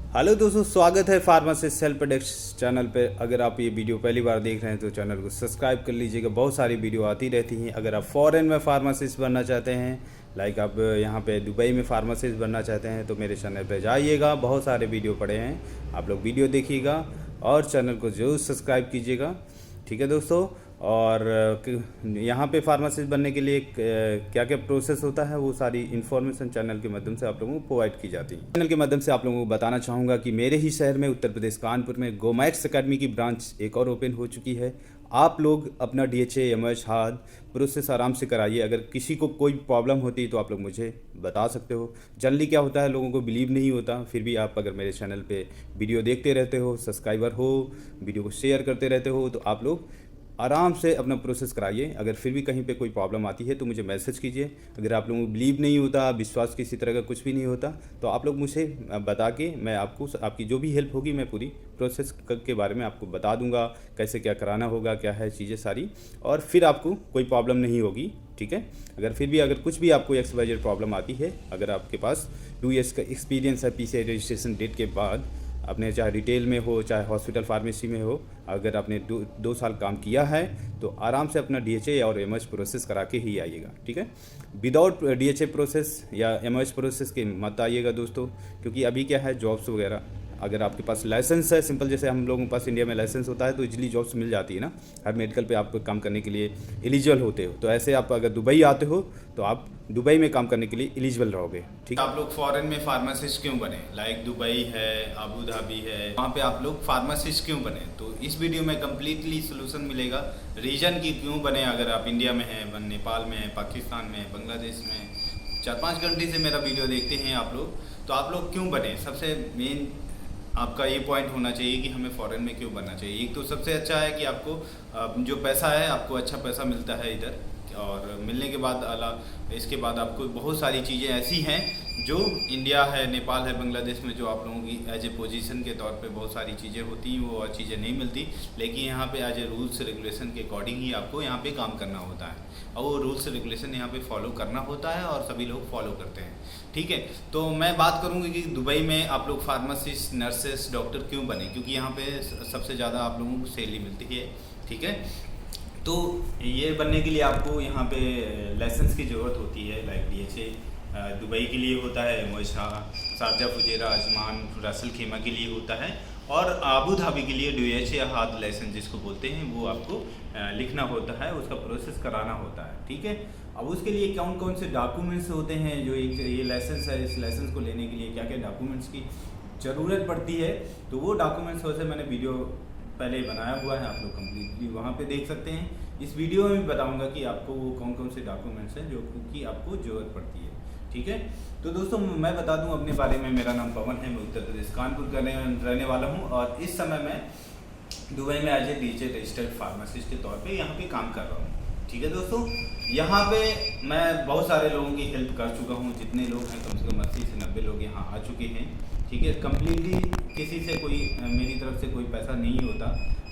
Hello दोस्तों, स्वागत है फार्मासिस्ट सेल्फ प्रोडक्ट्स चैनल पे। अगर आप ये वीडियो पहली बार देख रहे हैं तो चैनल को सब्सक्राइब कर लीजिएगा। बहुत सारी वीडियो आती रहती हैं। अगर आप फॉरेन में फार्मासिस्ट बनना चाहते हैं, लाइक आप यहाँ पे दुबई में फार्मासिस्ट बनना चाहते हैं, तो मेरे चैनल पे जाइएगा। बहुत सारे वीडियो पड़े हैं, आप लोग वीडियो देखिएगा और चैनल को ज़रूर सब्सक्राइब कीजिएगा। ठीक है दोस्तों। और यहाँ पे फार्मासिस्ट बनने के लिए क्या क्या प्रोसेस होता है, वो सारी इन्फॉर्मेशन चैनल के माध्यम से आप लोगों को प्रोवाइड की जाती है। चैनल के माध्यम से आप लोगों को बताना चाहूँगा कि मेरे ही शहर में उत्तर प्रदेश कानपुर में गोमैक्स अकेडमी की ब्रांच एक और ओपन हो चुकी है। आप लोग अपना DHA MH हार्ड प्रोसेस आराम से कराइए। अगर किसी को कोई प्रॉब्लम होती है तो आप लोग मुझे बता सकते हो। जनरली क्या होता है, लोगों को बिलीव नहीं होता, फिर भी आप अगर मेरे चैनल पे वीडियो देखते रहते हो, सब्सक्राइबर हो, वीडियो को शेयर करते रहते हो, तो आप लोग आराम से अपना प्रोसेस कराइए। अगर फिर भी कहीं पे कोई प्रॉब्लम आती है तो मुझे मैसेज कीजिए। अगर आप लोगों को बिलीव नहीं होता, विश्वास किसी तरह का कुछ भी नहीं होता, तो आप लोग मुझे बता के मैं आपको आपकी जो भी हेल्प होगी मैं पूरी प्रोसेस के बारे में आपको बता दूंगा, कैसे क्या कराना होगा, क्या है चीज़ें सारी, और फिर आपको कोई प्रॉब्लम नहीं होगी। ठीक है। अगर कुछ भी आपको XYZ प्रॉब्लम आती है, अगर आपके पास 2 ईयर्स का एक्सपीरियंस है PCI रजिस्ट्रेशन डेट के बाद, आपने चाहे रिटेल में हो चाहे हॉस्पिटल फार्मेसी में हो, अगर आपने 2 साल काम किया है तो आराम से अपना DHA और MH प्रोसेस करा के ही आइएगा। ठीक है। विदाउट DHA प्रोसेस या MH प्रोसेस के मत आइएगा दोस्तों, क्योंकि अभी क्या है, जॉब्स वगैरह अगर आपके पास लाइसेंस है, सिंपल जैसे हम लोगों के पास इंडिया में लाइसेंस होता है तो इजीली जॉब्स मिल जाती है ना। हर मेडिकल पे आप काम करने के लिए एलिजिबल होते हो। तो ऐसे आप अगर दुबई आते हो तो आप दुबई में काम करने के लिए एलिजिबल रहोगे। ठीक है। आप लोग फॉरेन में फार्मासिस्ट क्यों बने, लाइक दुबई है, अबू धाबी है, वहाँ पे आप लोग फार्मासिस्ट क्यों बने, तो इस वीडियो में कम्प्लीटली सोल्यूशन मिलेगा रीजन की क्यों बने। अगर आप इंडिया में हैं, नेपाल में हैं, पाकिस्तान में हैं, बांग्लादेश में, 4-5 कंट्री से मेरा वीडियो देखते हैं आप लोग, तो आप लोग क्यों बने। सबसे मेन आपका ये पॉइंट होना चाहिए कि हमें फ़ॉरेन में क्यों बनना चाहिए। एक तो सबसे अच्छा है कि आपको जो पैसा है, आपको अच्छा पैसा मिलता है इधर, और मिलने के बाद इसके बाद आपको बहुत सारी चीज़ें ऐसी हैं जो इंडिया है, नेपाल है, बांग्लादेश में जो आप लोगों की एज ए पोजीशन के तौर पे बहुत सारी चीज़ें होती हैं, वो और चीज़ें नहीं मिलती। लेकिन यहाँ पे एज ए रूल्स रेगुलेशन के अकॉर्डिंग ही आपको यहाँ पे काम करना होता है, और वो रूल्स रेगुलेशन यहाँ पे फॉलो करना होता है और सभी लोग फॉलो करते हैं। ठीक है। तो मैं बात करूँगी कि दुबई में आप लोग फार्मासिस्ट, नर्सेस, डॉक्टर क्यों बने, क्योंकि यहाँ पे सबसे ज़्यादा आप लोगों को सैलरी मिलती है। ठीक है। तो ये बनने के लिए आपको यहाँ पे लाइसेंस की ज़रूरत होती है। लाइक DHA दुबई के लिए होता है, मोइशा, शारजा, फुजेरा, अजमान, रसल खेमा के लिए होता है, और अबू धाबी के लिए DHA हाथ लाइसेंस जिसको बोलते हैं, वो आपको लिखना होता है, उसका प्रोसेस कराना होता है। ठीक है। अब उसके लिए कौन कौन से डॉक्यूमेंट्स होते हैं, जो ये लाइसेंस है, इस लाइसेंस को लेने के लिए क्या क्या डॉक्यूमेंट्स की ज़रूरत पड़ती है, तो वो डॉक्यूमेंट्स वैसे मैंने वीडियो पहले बनाया हुआ है, आप लोग कम्प्लीटली वहाँ पे देख सकते हैं। इस वीडियो में भी बताऊंगा कि आपको वो कौन कौन से डॉक्यूमेंट्स हैं जो कि आपको ज़रूरत पड़ती है। ठीक है। तो दोस्तों मैं बता दूं अपने बारे में, मेरा नाम पवन है, मैं उत्तर प्रदेश कानपुर का रहने वाला हूं, और इस समय मैं दुबई में as a DHA registered pharmacist के तौर पे यहाँ पे काम कर रहा हूँ। ठीक है दोस्तों। यहाँ पे मैं बहुत सारे लोगों की हेल्प कर चुका हूँ, जितने लोग हैं कम से कम 80 से 90 लोग यहाँ आ चुके हैं। ठीक है। कम्प्लीटली किसी से कोई मेरी तरफ से कोई पैसा नहीं होता,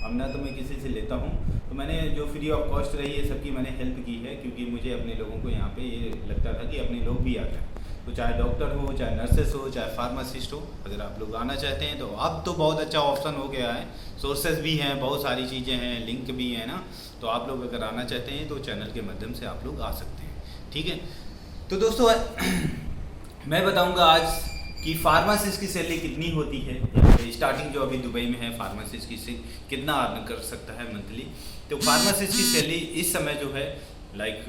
अब ना तो मैं किसी से लेता हूँ, तो मैंने जो फ्री ऑफ कॉस्ट रही है सबकी मैंने हेल्प की है, क्योंकि मुझे अपने लोगों को यहाँ पे ये लगता था कि अपने लोग भी आ जाए। तो चाहे डॉक्टर हो, चाहे नर्सेस हो, चाहे फार्मासिस्ट हो, अगर आप लोग आना चाहते हैं तो अब तो बहुत अच्छा ऑप्शन हो गया है, सोर्सेज भी हैं, बहुत सारी चीज़ें हैं, लिंक भी है ना। तो आप लोग अगर आना चाहते हैं तो चैनल के माध्यम से आप लोग आ सकते हैं। ठीक है। तो दोस्तों मैं बताऊँगा आज कि फार्मासिस्ट की सैलरी कितनी होती है, स्टार्टिंग जो अभी दुबई में है फार्मासिस्ट की से कितना अर्न कर सकता है मंथली। तो फार्मासिस्ट की सैलरी इस समय जो है लाइक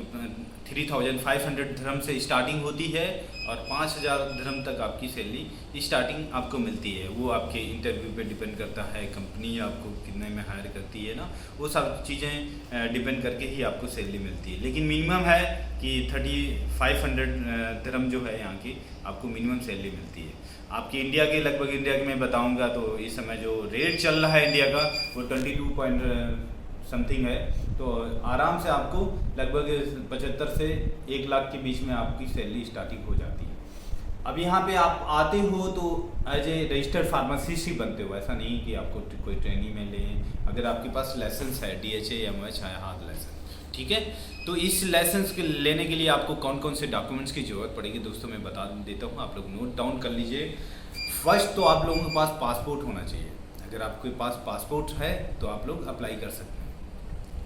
3500 दिरहम से स्टार्टिंग होती है, और 5000 दिरहम तक आपकी सैलरी स्टार्टिंग आपको मिलती है। वो आपके इंटरव्यू पे डिपेंड करता है, कंपनी आपको कितने में हायर करती है ना, वो सब चीज़ें डिपेंड करके ही आपको सैलरी मिलती है। लेकिन मिनिमम है कि 3500 दिरहम जो है यहाँ की आपको मिनिमम सैलरी मिलती है। आपकी इंडिया के लगभग, इंडिया के मैं बताऊँगा तो इस समय जो रेट चल रहा है इंडिया का वो 22 समथिंग है, तो आराम से आपको लगभग 75 से 1 लाख के बीच में आपकी सैलरी स्टार्टिंग हो जाती है। अब यहाँ पे आप आते हो तो एज ए रजिस्टर्ड फार्मासिस्ट ही बनते हो, ऐसा नहीं कि आपको कोई ट्रेनिंग में लें। अगर आपके पास लाइसेंस है DHA MH है हाथ लाइसेंस, ठीक है। तो इस लाइसेंस के लेने के लिए आपको कौन कौन से डॉक्यूमेंट्स की ज़रूरत पड़ेगी दोस्तों मैं बता देता हूँ, आप लोग नोट डाउन कर लीजिए। फर्स्ट तो आप लोगों के पास पासपोर्ट होना चाहिए। अगर आपके पास पासपोर्ट है तो आप लोग अप्लाई कर सकते हैं।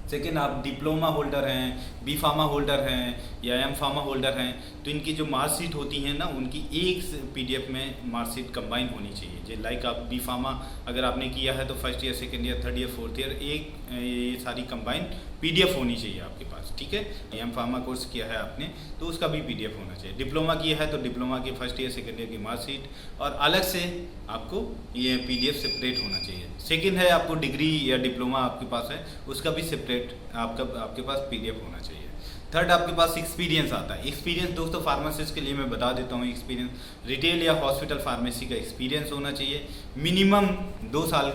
सेकेंड, आप डिप्लोमा होल्डर हैं, बी फार्मा होल्डर हैं या एम फार्मा होल्डर हैं, तो इनकी जो मार्कशीट होती है ना, उनकी एक PDF में मार्कशीट कंबाइन होनी चाहिए। जो लाइक आप बी फार्मा अगर आपने किया है तो first year, second year, third year, fourth year, एक ये सारी कंबाइन PDF होनी चाहिए आपके पास, ठीक है। एम फार्मा कोर्स किया है आपने तो उसका भी PDF होना चाहिए। डिप्लोमा किया है तो डिप्लोमा की फर्स्ट ईयर, सेकेंड ईयर की मार्कशीट, और अलग से आपको ये PDF सेपरेट होना चाहिए। सेकेंड है, आपको डिग्री या डिप्लोमा आपके पास है उसका भी सेपरेट आपके पास PDF होना चाहिए। थर्ड, आपके पास एक्सपीरियंस आता है। एक्सपीरियंस दोस्तों फार्मासिस्ट के लिए मैं बता देता हूँ, एक्सपीरियंस रिटेल या हॉस्पिटल फार्मेसी का एक्सपीरियंस होना चाहिए। मिनिमम 2 साल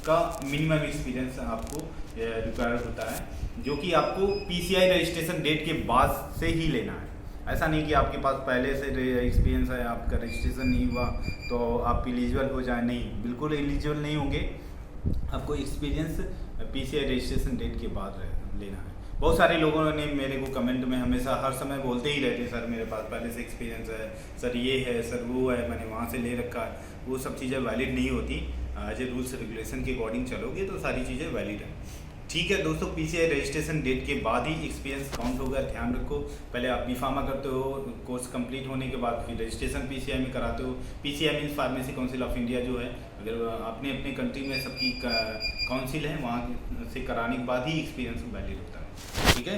का मिनिमम एक्सपीरियंस आपको रिक्वायर्ड होता है, जो कि आपको PCI रजिस्ट्रेशन डेट के बाद से ही लेना है। ऐसा नहीं कि आपके पास पहले से एक्सपीरियंस है, आपका रजिस्ट्रेशन नहीं हुआ तो आप एलिजिबल हो जाए, नहीं, बिल्कुल एलिजिबल नहीं होंगे। आपको एक्सपीरियंस PCI रजिस्ट्रेशन डेट के बाद लेना है। बहुत सारे लोगों ने मेरे को कमेंट में हमेशा हर समय बोलते ही रहते हैं, सर मेरे पास पहले से एक्सपीरियंस है, सर ये है, सर वो है, मैंने वहाँ से ले रखा है। वो सब चीज़ें वैलिड नहीं होती। एज ए रूल्स रेगुलेशन के अकॉर्डिंग चलोगे तो सारी चीज़ें वैलिड है, ठीक है दोस्तों। PCI रजिस्ट्रेशन डेट के बाद ही एक्सपीरियंस काउंट होगा, ध्यान रखो। पहले आप बी फार्मा करते हो, कोर्स कंप्लीट होने के बाद फिर रजिस्ट्रेशन PCI में कराते हो। PCI means pharmacy council of India जो है, अगर आपने अपने कंट्री में सबकी काउंसिल है वहाँ से कराने के बाद ही एक्सपीरियंस वैलिड होता है, ठीक है।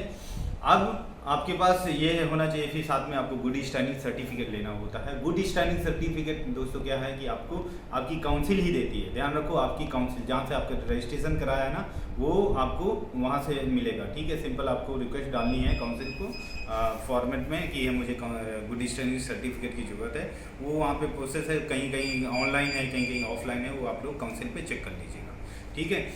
अब आपके पास ये होना चाहिए, फिर साथ में आपको गुड स्टैंडिंग सर्टिफिकेट लेना होता है। गुड स्टैंडिंग सर्टिफिकेट दोस्तों क्या है कि आपको आपकी काउंसिल ही देती है। ध्यान रखो, आपकी काउंसिल जहाँ से आपका रजिस्ट्रेशन कराया है ना, वो आपको वहाँ से मिलेगा, ठीक है। सिंपल आपको रिक्वेस्ट डालनी है काउंसिल को फॉर्मेट में कि मुझे गुड स्टैंडिंग सर्टिफिकेट की ज़रूरत है। वो वहाँ पे प्रोसेस है, कहीं कहीं ऑनलाइन है, कहीं कहीं ऑफलाइन है, वो आप लोग काउंसिल पे चेक कर लीजिएगा, ठीक है।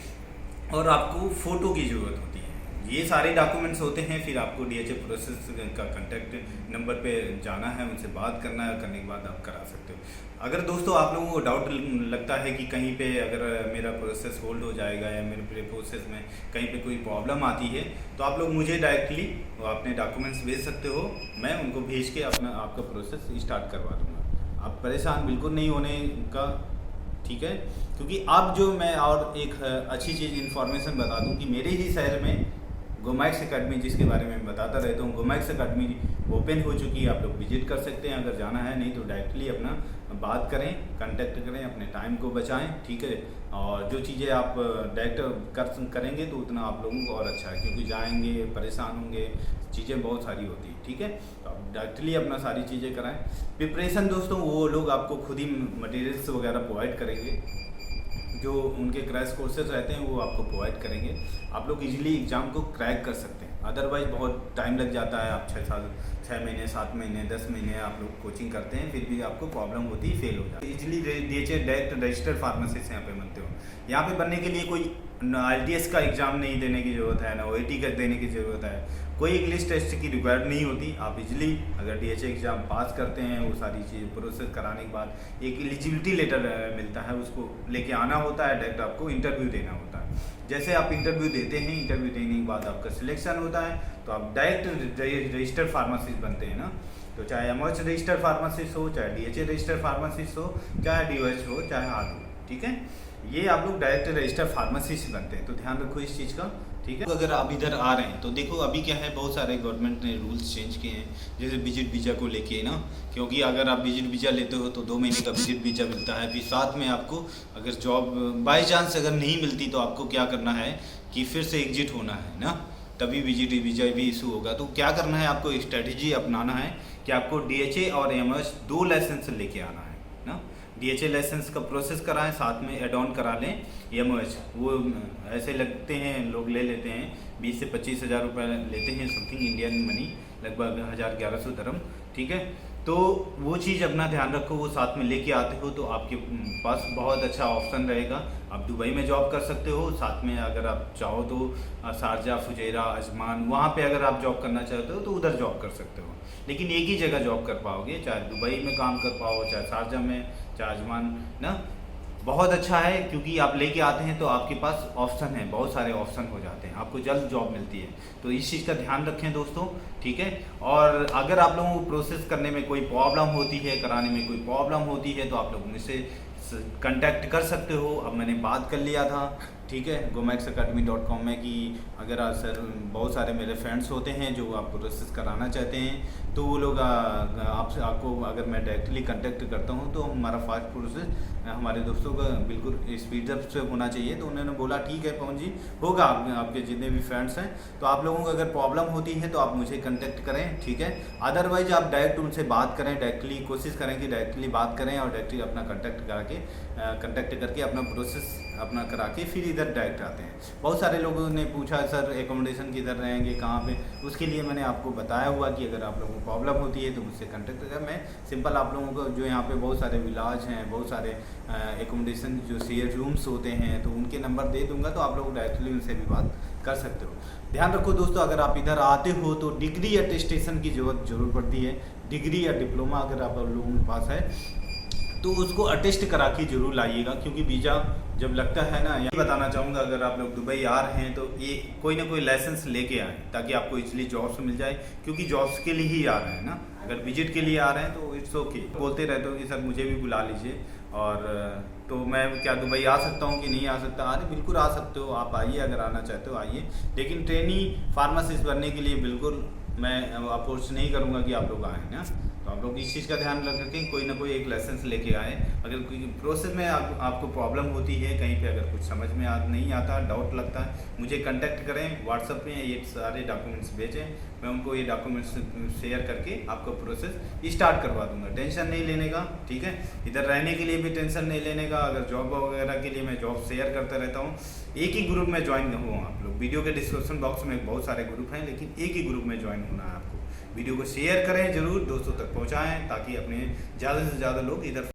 और आपको फ़ोटो की ज़रूरत होती है। ये सारे डॉक्यूमेंट्स होते हैं। फिर आपको DHA प्रोसेस का कांटेक्ट नंबर पे जाना है, उनसे बात करना है, करने के बाद आप करा सकते हो। अगर दोस्तों आप लोगों को डाउट लगता है कि कहीं पे अगर मेरा प्रोसेस होल्ड हो जाएगा या मेरे प्रोसेस में कहीं पे कोई प्रॉब्लम आती है, तो आप लोग मुझे डायरेक्टली अपने डॉक्यूमेंट्स भेज सकते हो। मैं उनको भेज के आपका प्रोसेस स्टार्ट करवा दूँगा। आप परेशान बिल्कुल नहीं होने का, ठीक है। क्योंकि अब जो मैं और एक अच्छी चीज़ इन्फॉर्मेशन बता दूँ कि मेरे ही शहर में गोमैक्स अकेडमी, जिसके बारे में बताता रहता हूँ, गोमैक्स अकेडमी ओपन हो चुकी है। आप लोग विजिट कर सकते हैं अगर जाना है, नहीं तो डायरेक्टली अपना बात करें, कांटेक्ट करें, अपने टाइम को बचाएं, ठीक है। और जो चीज़ें आप डायरेक्ट करेंगे तो उतना आप लोगों को और अच्छा है, क्योंकि जाएंगे परेशान होंगे, चीज़ें बहुत सारी होती हैं, ठीक है। तो आप डायरेक्टली अपना सारी चीज़ें कराएं। प्रिपरेशन दोस्तों वो लोग आपको खुद ही मटेरियल्स वगैरह प्रोवाइड करेंगे, जो उनके क्रैश कोर्सेज रहते हैं वो आपको प्रोवाइड करेंगे। आप लोग इजीली एग्ज़ाम को क्रैक कर सकते हैं। अदरवाइज़ बहुत टाइम लग जाता है। आप 6 महीने, 7 महीने, 10 महीने आप लोग कोचिंग करते हैं, फिर भी आपको प्रॉब्लम होती है, फेल हो जाती है। Easily DHA direct registered pharmacist यहाँ पे बनते हो। यहाँ पे बनने के लिए कोई IELTS का एग्ज़ाम नहीं देने की ज़रूरत है, ना OET का देने की ज़रूरत है, कोई इंग्लिश टेस्ट की रिक्वायर्ड नहीं होती। आप इजीली अगर DHA एग्ज़ाम पास करते हैं, वो सारी चीज़ प्रोसेस कराने के बाद एक एलिजिबिलिटी लेटर मिलता है, उसको लेके आना होता है, डायरेक्ट आपको इंटरव्यू देना होता है। जैसे आप इंटरव्यू देते हैं, इंटरव्यू देने के बाद आपका सिलेक्शन होता है, तो आप डायरेक्ट रजिस्टर्ड फार्मासिस्ट बनते हैं ना। तो चाहे MOH रजिस्टर्ड फार्मासिस्ट हो, चाहे DHA रजिस्टर्ड फार्मासिस्ट हो, चाहे DOH हो, चाहे हाथ हो, ठीक है। ये आप लोग डायरेक्ट रजिस्टर्ड फार्मासिस्ट बनते हैं, तो ध्यान रखो इस चीज़ का, ठीक है। अगर आप इधर आ रहे हैं तो देखो अभी क्या है, बहुत सारे गवर्नमेंट ने रूल्स चेंज किए हैं, जैसे विजिट वीज़ा को लेके ना। क्योंकि अगर आप विजिट वीज़ा लेते हो तो 2 महीने का विजिट वीज़ा मिलता है। फिर साथ में आपको अगर जॉब बाई चांस अगर नहीं मिलती तो आपको क्या करना है कि फिर से एग्जिट होना है ना, तभी विजिट वीज़ा भी इशू होगा। तो क्या करना है, आपको एक स्ट्रेटजी अपनाना है कि आपको DHA और MOH 2 लाइसेंस लेके आना है ना। DHA लाइसेंस का प्रोसेस कराएं, साथ में एड ऑन करा लें। MOH वो ऐसे लगते हैं, लोग ले लेते हैं 20 से 25 हज़ार रुपये लेते हैं, समथिंग इंडियन मनी लगभग 1100 दरम, ठीक है। तो वो चीज़ अपना ध्यान रखो, वो साथ में लेके आते हो तो आपके पास बहुत अच्छा ऑप्शन रहेगा। आप दुबई में जॉब कर सकते हो, साथ में अगर आप चाहो तो शारजा, फुजैरा, अजमान, वहाँ पे अगर आप जॉब करना चाहते हो तो उधर जॉब कर सकते हो। लेकिन एक ही जगह जॉब कर पाओगे, चाहे दुबई में काम कर पाओ, चाहे शारजा में, चाहे अजमान ना। बहुत अच्छा है, क्योंकि आप लेके आते हैं तो आपके पास ऑप्शन है, बहुत सारे ऑप्शन हो जाते हैं, आपको जल्द जॉब मिलती है। तो इस चीज़ का ध्यान रखें दोस्तों, ठीक है। और अगर आप लोगों को प्रोसेस करने में कोई प्रॉब्लम होती है, कराने में कोई प्रॉब्लम होती है, तो आप लोग मुझसे कांटेक्ट कर सकते हो। अब मैंने बात कर लिया था, ठीक है, gomaxacademy.com में कि अगर सर बहुत सारे मेरे फ्रेंड्स होते हैं जो आपको प्रोसेस कराना चाहते हैं, तो वो लोग आपको अगर मैं डायरेक्टली कांटेक्ट करता हूँ तो हमारा फास्ट प्रोसेस हमारे दोस्तों का बिल्कुल स्पीड अप से होना चाहिए। तो उन्होंने बोला ठीक है पवन जी, होगा। आपके जितने भी फ्रेंड्स हैं, तो आप लोगों को अगर प्रॉब्लम होती है तो आप मुझे कांटेक्ट करें, ठीक है। अदरवाइज आप डायरेक्ट उनसे बात करें, डायरेक्टली कोशिश करें कि डायरेक्टली बात करें और डायरेक्टली अपना कांटेक्ट करके अपना प्रोसेस अपना करा के फिर इधर डायरेक्ट आते हैं। बहुत सारे लोगों ने पूछा सर एकोमोडेशन किधर रहेंगे, कहाँ पे, उसके लिए मैंने आपको बताया हुआ कि अगर आप लोगों को प्रॉब्लम होती है तो मुझसे कांटेक्ट करें। मैं सिंपल आप लोगों को जो यहाँ पे बहुत सारे विलाज हैं, बहुत सारे एकोमोडेशन जो शेयर रूम्स होते हैं, तो उनके नंबर दे दूंगा, तो आप लोग डायरेक्टली उनसे भी बात कर सकते हो। ध्यान रखो दोस्तों, अगर आप इधर आते हो तो डिग्री अटेस्टेशन की जरूरत पड़ती है। डिग्री या डिप्लोमा अगर आप लोगों के पास है तो उसको अटेस्ट करा के जरूर लाइएगा, क्योंकि वीज़ा जब लगता है ना, ये बताना चाहूँगा अगर आप लोग दुबई आ रहे हैं तो ये कोई ना कोई लाइसेंस लेके आएँ, ताकि आपको इजली जॉब्स मिल जाए, क्योंकि जॉब्स के लिए ही आ रहे हैं ना। अगर विजिट के लिए आ रहे हैं तो इट्स ओके। बोलते रहते हो कि सर मुझे भी बुला लीजिए, और तो मैं क्या दुबई आ सकता हूँ कि नहीं आ सकता? अरे बिल्कुल आ सकते हो, आप आइए, अगर आना चाहते हो आइए। लेकिन ट्रेनी फार्मासिस्ट बनने के लिए बिल्कुल मैं अप्रोच नहीं करूँगा कि आप लोग आएँ ना। तो आप लोग इस चीज़ का ध्यान रख के कोई ना कोई एक लाइसेंस लेके आए। अगर कोई प्रोसेस में आपको प्रॉब्लम होती है, कहीं पे अगर कुछ समझ में नहीं आता, डाउट लगता है, मुझे कांटेक्ट करें व्हाट्सएप में, ये सारे डॉक्यूमेंट्स भेजें, मैं उनको ये डॉक्यूमेंट्स शेयर करके आपको प्रोसेस स्टार्ट करवा दूंगा। टेंशन नहीं लेने का, ठीक है। इधर रहने के लिए भी टेंशन नहीं लेने का। अगर जॉब वगैरह के लिए मैं जॉब शेयर करता रहता हूँ। एक ही ग्रुप में ज्वाइन हो आप लोग, वीडियो के डिस्क्रिप्शन बॉक्स में बहुत सारे ग्रुप हैं, लेकिन एक ही ग्रुप में ज्वाइन होना है आपको। वीडियो को शेयर करें, जरूर दोस्तों तक पहुंचाएं, ताकि अपने ज़्यादा से ज़्यादा लोग इधर